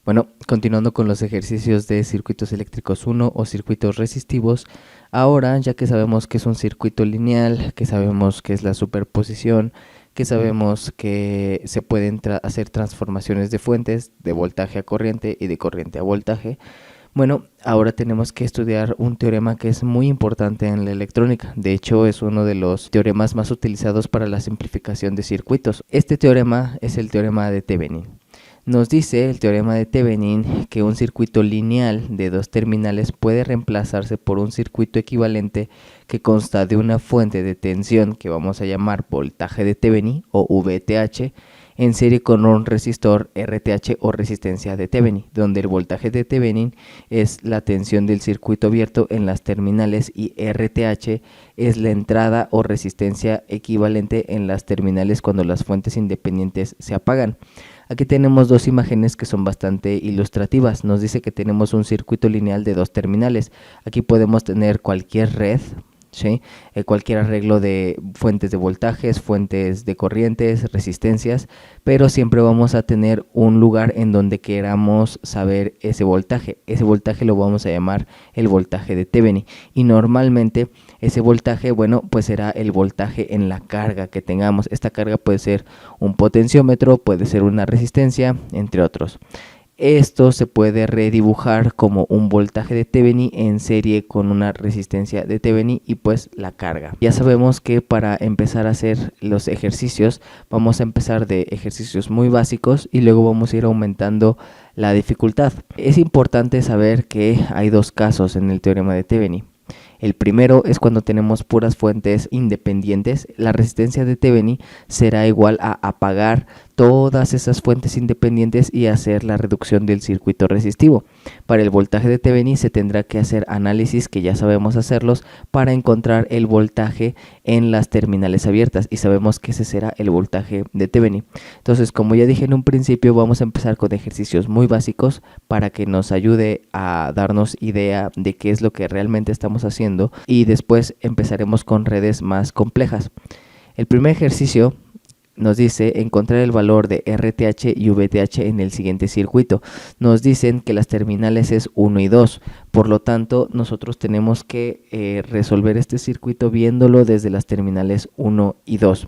Bueno, continuando con los ejercicios de circuitos eléctricos 1 o circuitos resistivos, ahora ya que sabemos que es un circuito lineal, que sabemos que es la superposición, que sabemos que se pueden hacer transformaciones de fuentes de voltaje a corriente y de corriente a voltaje, bueno, ahora tenemos que estudiar un teorema que es muy importante en la electrónica. De hecho, es uno de los teoremas más utilizados para la simplificación de circuitos. Este teorema es el teorema de Thevenin. Nos dice el teorema de Thevenin que un circuito lineal de dos terminales puede reemplazarse por un circuito equivalente que consta de una fuente de tensión que vamos a llamar voltaje de Thevenin o VTH en serie con un resistor RTH o resistencia de Thevenin, donde el voltaje de Thevenin es la tensión del circuito abierto en las terminales y RTH es la entrada o resistencia equivalente en las terminales cuando las fuentes independientes se apagan. Aquí tenemos dos imágenes que son bastante ilustrativas. Nos dice que tenemos un circuito lineal de dos terminales. Aquí podemos tener cualquier red, ¿sí? Cualquier arreglo de fuentes de voltajes, fuentes de corrientes, resistencias, pero siempre vamos a tener un lugar en donde queramos saber ese voltaje. Ese voltaje lo vamos a llamar el voltaje de Thevenin y normalmente ese voltaje, bueno, pues será el voltaje en la carga que tengamos. Esta carga puede ser un potenciómetro, puede ser una resistencia, entre otros. Esto se puede redibujar como un voltaje de Thevenin en serie con una resistencia de Thevenin y pues la carga. Ya sabemos que para empezar a hacer los ejercicios vamos a empezar de ejercicios muy básicos y luego vamos a ir aumentando la dificultad. Es importante saber que hay dos casos en el teorema de Thevenin. El primero es cuando tenemos puras fuentes independientes. La resistencia de Thevenin será igual a apagar todas esas fuentes independientes y hacer la reducción del circuito resistivo. Para el voltaje de Thevenin se tendrá que hacer análisis, que ya sabemos hacerlos, para encontrar el voltaje en las terminales abiertas y sabemos que ese será el voltaje de Thevenin. Entonces, como ya dije en un principio, vamos a empezar con ejercicios muy básicos para que nos ayude a darnos idea de qué es lo que realmente estamos haciendo y después empezaremos con redes más complejas. El primer ejercicio nos dice encontrar el valor de RTH y VTH en el siguiente circuito. Nos dicen que las terminales es 1 y 2, por lo tanto nosotros tenemos que resolver este circuito viéndolo desde las terminales 1 y 2.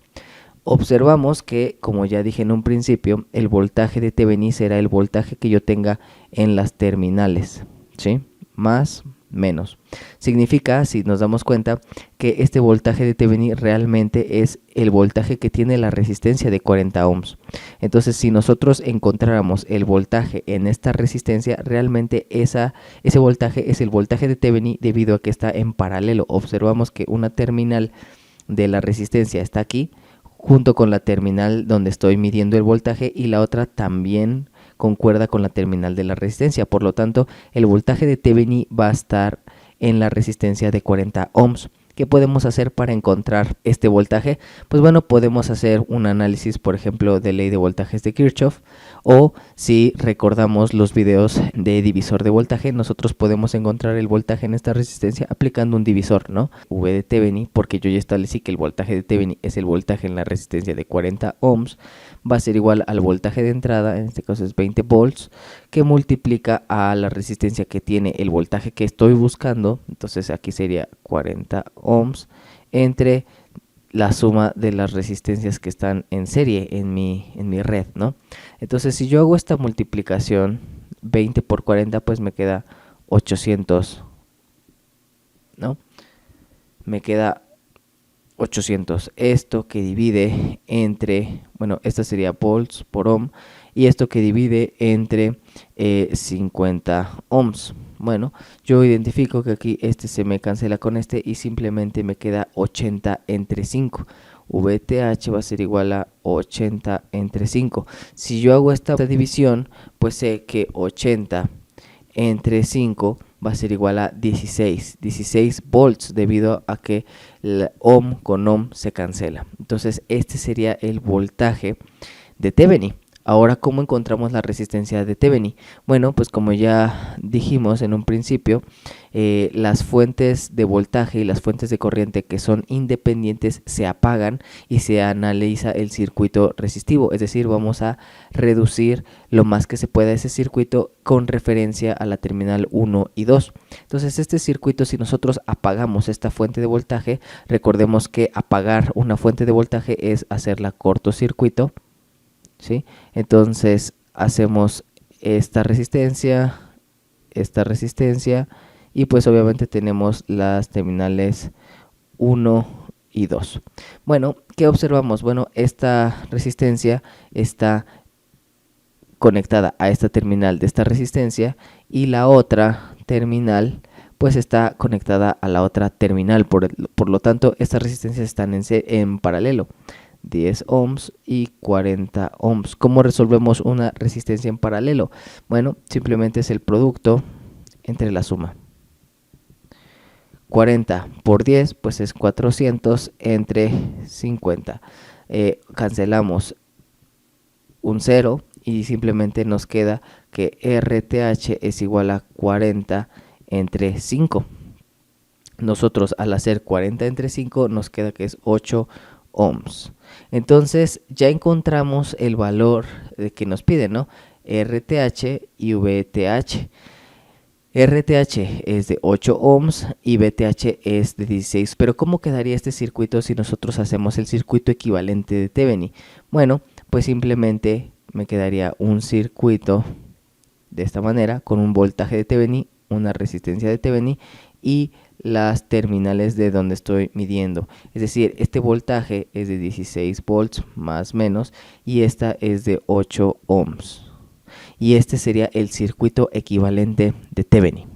Observamos que, como ya dije en un principio, el voltaje de Thevenin será el voltaje que yo tenga en las terminales, ¿sí? Más menos. Significa, si nos damos cuenta, que este voltaje de Thevenin realmente es el voltaje que tiene la resistencia de 40 ohms. Entonces, si nosotros encontráramos el voltaje en esta resistencia, realmente ese voltaje es el voltaje de Thevenin debido a que está en paralelo. Observamos que una terminal de la resistencia está aquí, junto con la terminal donde estoy midiendo el voltaje y la otra también concuerda con la terminal de la resistencia. Por lo tanto, el voltaje de Thevenin va a estar en la resistencia de 40 ohms. ¿Qué podemos hacer para encontrar este voltaje? Pues bueno, podemos hacer un análisis, por ejemplo, de ley de voltajes de Kirchhoff, o si recordamos los videos de divisor de voltaje, nosotros podemos encontrar el voltaje en esta resistencia aplicando un divisor, ¿no? V de Thevenin, porque yo ya establecí que el voltaje de Thevenin es el voltaje en la resistencia de 40 ohms, va a ser igual al voltaje de entrada, en este caso es 20 volts, que multiplica a la resistencia que tiene el voltaje que estoy buscando, entonces aquí sería 40 ohms, entre la suma de las resistencias que están en serie en mi red, ¿no? Entonces, si yo hago esta multiplicación, 20 por 40, pues me queda 800, ¿no? Me queda 800. Esto que divide entre, bueno, esto sería volts por ohm, y esto que divide entre 50 ohms. Bueno, yo identifico que aquí este se me cancela con este y simplemente me queda 80 entre 5. VTH va a ser igual a 80 entre 5. Si yo hago esta división, pues sé que 80 entre 5 va a ser igual a 16 volts debido a que el ohm con ohm se cancela. Entonces este sería el voltaje de Thevenin. Ahora, ¿cómo encontramos la resistencia de Thevenin? Bueno, pues como ya dijimos en un principio, las fuentes de voltaje y las fuentes de corriente que son independientes se apagan y se analiza el circuito resistivo, es decir, vamos a reducir lo más que se pueda ese circuito con referencia a la terminal 1 y 2. Entonces, este circuito, si nosotros apagamos esta fuente de voltaje, recordemos que apagar una fuente de voltaje es hacerla cortocircuito, ¿sí? Entonces hacemos esta resistencia y pues obviamente tenemos las terminales 1 y 2. Bueno, ¿qué observamos? Bueno, esta resistencia está conectada a esta terminal de esta resistencia y la otra terminal pues está conectada a la otra terminal, por lo tanto estas resistencias están en paralelo. 10 ohms y 40 ohms. ¿Cómo resolvemos una resistencia en paralelo? Bueno, simplemente es el producto entre la suma. 40 por 10 pues es 400 entre 50. Cancelamos un 0 y simplemente nos queda que RTH es igual a 40 entre 5. Nosotros al hacer 40 entre 5 nos queda que es 8 ohms. Entonces ya encontramos el valor que nos piden, ¿no? RTH y VTH. RTH es de 8 ohms y VTH es de 16. Pero ¿cómo quedaría este circuito si nosotros hacemos el circuito equivalente de Thevenin? Bueno, pues simplemente me quedaría un circuito de esta manera con un voltaje de Thevenin, una resistencia de Thevenin y las terminales de donde estoy midiendo. Es decir, este voltaje es de 16 volts más menos y esta es de 8 ohms. Y este sería el circuito equivalente de Thevenin.